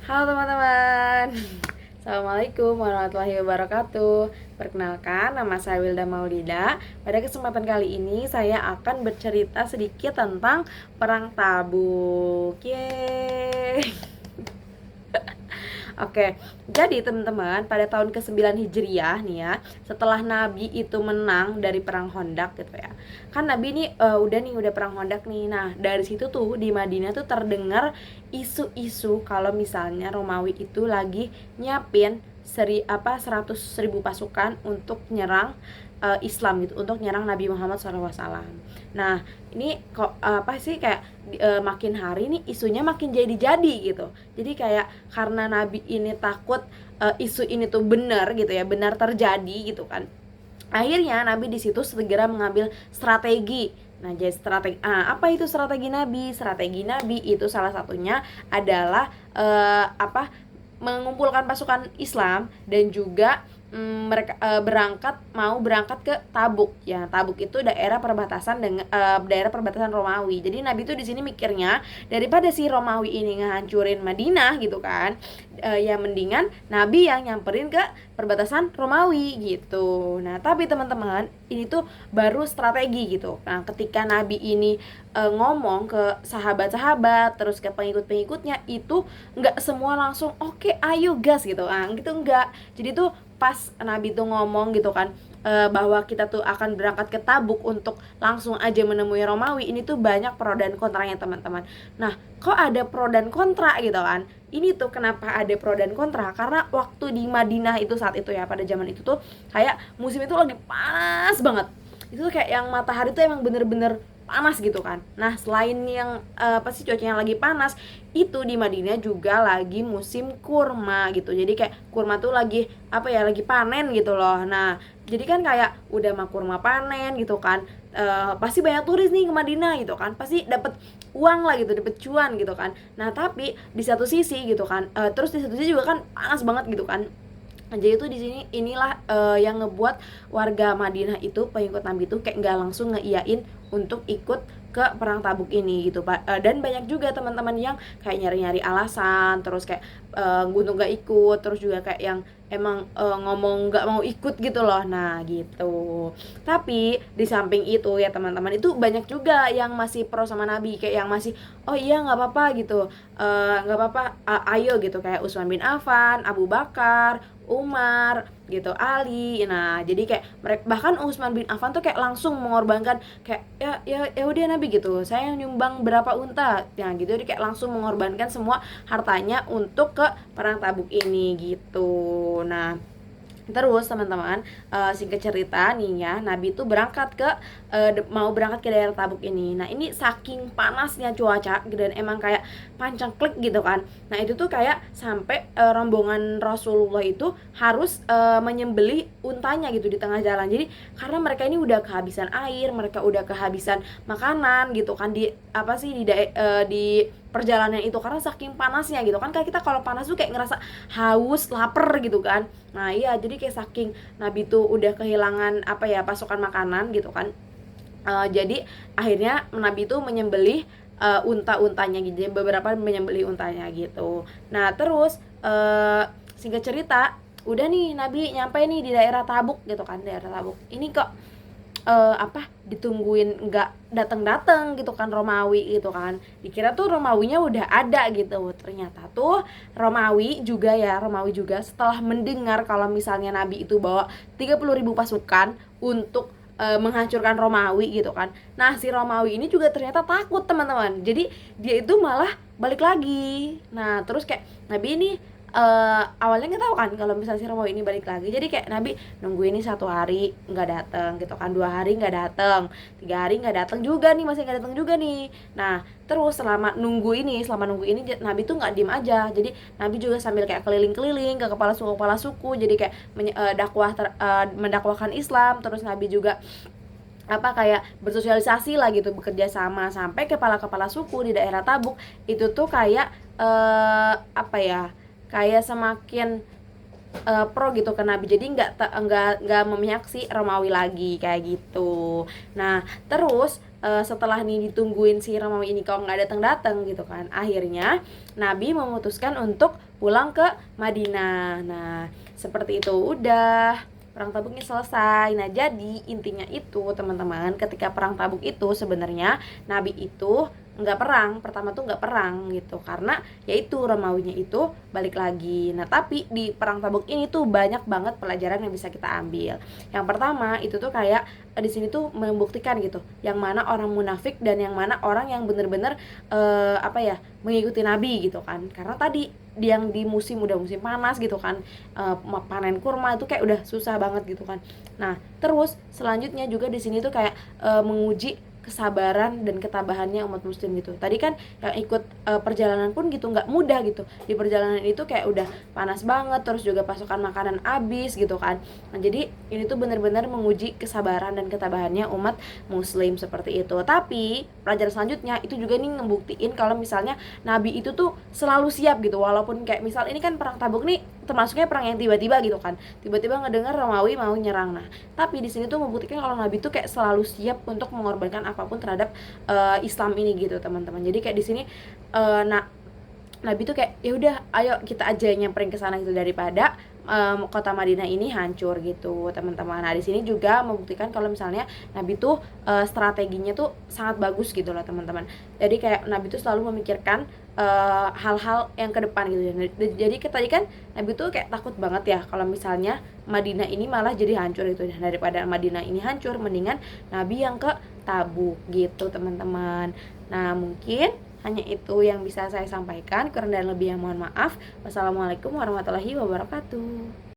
Halo teman-teman. Assalamualaikum warahmatullahi wabarakatuh. Perkenalkan, nama saya Wilda Maulida. Pada kesempatan kali ini saya akan bercerita sedikit tentang Perang Tabuk. Yeay. Oke, jadi teman-teman, pada tahun ke-9 Hijriah nih ya, setelah Nabi itu menang dari perang Khandaq gitu ya. Kan Nabi nih udah perang Khandaq nih. Nah, dari situ tuh di Madinah tuh terdengar isu-isu kalau misalnya Romawi itu lagi nyiapin 100.000 pasukan untuk nyerang Islam gitu, untuk nyerang Nabi Muhammad SAW. Nah, ini kok apa sih kayak makin hari nih isunya makin jadi-jadi gitu. Jadi kayak karena Nabi ini takut isu ini tuh benar gitu ya, benar terjadi gitu kan. Akhirnya Nabi di situ segera mengambil strategi. Nah, jadi apa itu strategi Nabi? Strategi Nabi itu salah satunya adalah mengumpulkan pasukan Islam dan juga mereka mau berangkat ke Tabuk ya. Tabuk itu daerah perbatasan dengan daerah perbatasan Romawi. Jadi Nabi tuh di sini mikirnya daripada si Romawi ini ngehancurin Madinah gitu kan, ya mendingan Nabi yang nyamperin ke perbatasan Romawi gitu. Nah, tapi teman-teman, ini tuh baru strategi gitu. Nah, ketika Nabi ini ngomong ke sahabat-sahabat terus ke pengikut-pengikutnya, itu nggak semua langsung oke, ayo gas gitu. Nah, gitu enggak. Jadi tuh pas Nabi tuh ngomong gitu kan, bahwa kita tuh akan berangkat ke Tabuk untuk langsung aja menemui Romawi, ini tuh banyak pro dan kontranya teman-teman. Nah, kok ada pro dan kontra gitu kan? Ini tuh kenapa ada pro dan kontra, karena waktu di Madinah itu saat itu ya, pada zaman itu tuh kayak musim itu lagi panas banget. Itu tuh kayak yang matahari tuh emang bener-bener panas gitu kan. Nah, selain yang pasti cuacanya lagi panas, itu di Madinah juga lagi musim kurma gitu. Jadi kayak kurma tuh lagi lagi panen gitu loh. Nah, jadi kan kayak udah mah kurma panen gitu kan, pasti banyak turis nih ke Madinah gitu kan, pasti dapat uang lah gitu, dapat cuan gitu kan. Nah, tapi di satu sisi gitu kan, terus di satu sisi juga kan panas banget gitu kan. Nah, jadi itu di sini inilah yang ngebuat warga Madinah itu, pengikut Nabi itu kayak nggak langsung ngeiyain untuk ikut ke perang Tabuk ini gitu Pak. Dan banyak juga teman-teman yang kayak nyari-nyari alasan, terus kayak gunung nggak ikut, terus juga kayak yang emang ngomong nggak mau ikut gitu loh. Nah, gitu. Tapi di samping itu ya teman-teman, itu banyak juga yang masih pro sama Nabi, kayak yang masih oh iya nggak apa-apa gitu, nggak apa-apa, ayo gitu, kayak Utsman bin Affan, Abu Bakar, Umar gitu, Ali. Nah, jadi kayak mereka, bahkan Utsman bin Affan tuh kayak langsung mengorbankan, kayak ya udah Nabi gitu, saya nyumbang berapa unta ya gitu. Jadi kayak langsung mengorbankan semua hartanya untuk ke perang Tabuk ini gitu. Nah, terus teman-teman, singkat cerita nih ya, Nabi itu berangkat ke mau berangkat ke daerah Tabuk ini. Nah, ini saking panasnya cuaca dan emang kayak pancang klik gitu kan. Nah, itu tuh kayak sampai rombongan Rasulullah itu harus menyembelih untanya gitu di tengah jalan. Jadi karena mereka ini udah kehabisan air, mereka udah kehabisan makanan gitu kan, di di perjalanan itu, karena saking panasnya gitu kan. Kayak kita kalau panas tuh kayak ngerasa haus, lapar gitu kan. Nah, iya, jadi kayak saking Nabi tuh udah kehilangan pasokan makanan gitu kan. Jadi akhirnya Nabi tuh menyembelih unta-untanya gitu. Jadi beberapa menyembelih untanya gitu. Nah, terus singkat cerita, udah nih Nabi nyampe nih di daerah Tabuk gitu kan, daerah Tabuk. Ini kok ditungguin nggak datang-datang gitu kan Romawi gitu kan. Dikira tuh Romawinya udah ada gitu. Ternyata tuh Romawi juga setelah mendengar kalau misalnya Nabi itu bawa 30.000 pasukan untuk menghancurkan Romawi gitu kan. Nah, si Romawi ini juga ternyata takut teman-teman. Jadi dia itu malah balik lagi. Nah, terus kayak Nabi ini awalnya nggak tahu kan kalau misalnya si Romawi ini balik lagi. Jadi kayak Nabi nunggu ini 1 hari nggak datang gitu kan, 2 hari nggak datang, 3 hari nggak datang juga nih, masih nggak datang juga nih. Nah, terus selama nunggu ini Nabi tuh nggak diem aja. Jadi Nabi juga sambil kayak keliling-keliling ke kepala suku, jadi kayak mendakwahkan Islam. Terus Nabi juga kayak bersosialisasi lah gitu, bekerja sama sampai kepala-kepala suku di daerah Tabuk itu tuh kayak kayak semakin pro gitu ke Nabi, jadi nggak memihak si Romawi lagi kayak gitu. Nah terus setelah nih ditungguin si Romawi ini kok nggak datang gitu kan, akhirnya Nabi memutuskan untuk pulang ke Madinah. Nah seperti itu, udah perang Tabuknya selesai. Nah jadi intinya itu teman-teman, ketika perang Tabuk itu sebenarnya Nabi itu nggak perang, pertama tuh nggak perang gitu, karena yaitu Romawinya itu balik lagi. Nah tapi di perang Tabuk ini tuh banyak banget pelajaran yang bisa kita ambil. Yang pertama itu tuh kayak di sini tuh membuktikan gitu, yang mana orang munafik dan yang mana orang yang bener-bener apa ya, mengikuti Nabi gitu kan. Karena tadi yang di udah musim panas gitu kan, panen kurma itu kayak udah susah banget gitu kan. Nah terus selanjutnya juga di sini tuh kayak menguji kesabaran dan ketabahannya umat muslim gitu. Tadi kan yang ikut perjalanan pun gitu nggak mudah gitu. Di perjalanan itu kayak udah panas banget, terus juga pasokan makanan habis gitu kan. Nah jadi ini tuh benar-benar menguji kesabaran dan ketabahannya umat muslim seperti itu. Tapi pelajaran selanjutnya itu juga nih ngebuktiin kalau misalnya Nabi itu tuh selalu siap gitu, walaupun kayak misal ini kan perang Tabuk nih termasuknya perang yang tiba-tiba gitu kan, tiba-tiba ngedengar Romawi mau nyerang. Nah tapi di sini tuh membuktikan kalau Nabi tuh kayak selalu siap untuk mengorbankan apapun terhadap Islam ini gitu teman-teman. Jadi kayak di sini Nabi tuh kayak ya udah ayo kita aja nyamperin ke sana gitu, daripada kota Madinah ini hancur gitu teman-teman. Nah di sini juga membuktikan kalau misalnya Nabi tuh strateginya tuh sangat bagus gitu loh teman-teman. Jadi kayak Nabi tuh selalu memikirkan hal-hal yang ke depan gitu. Jadi tadi kan Nabi tuh kayak takut banget ya kalau misalnya Madinah ini malah jadi hancur gitu. Daripada Madinah ini hancur, mendingan Nabi yang ke Tabuk gitu teman-teman. Nah mungkin hanya itu yang bisa saya sampaikan, kurang dan lebihnya mohon maaf. Wassalamualaikum warahmatullahi wabarakatuh.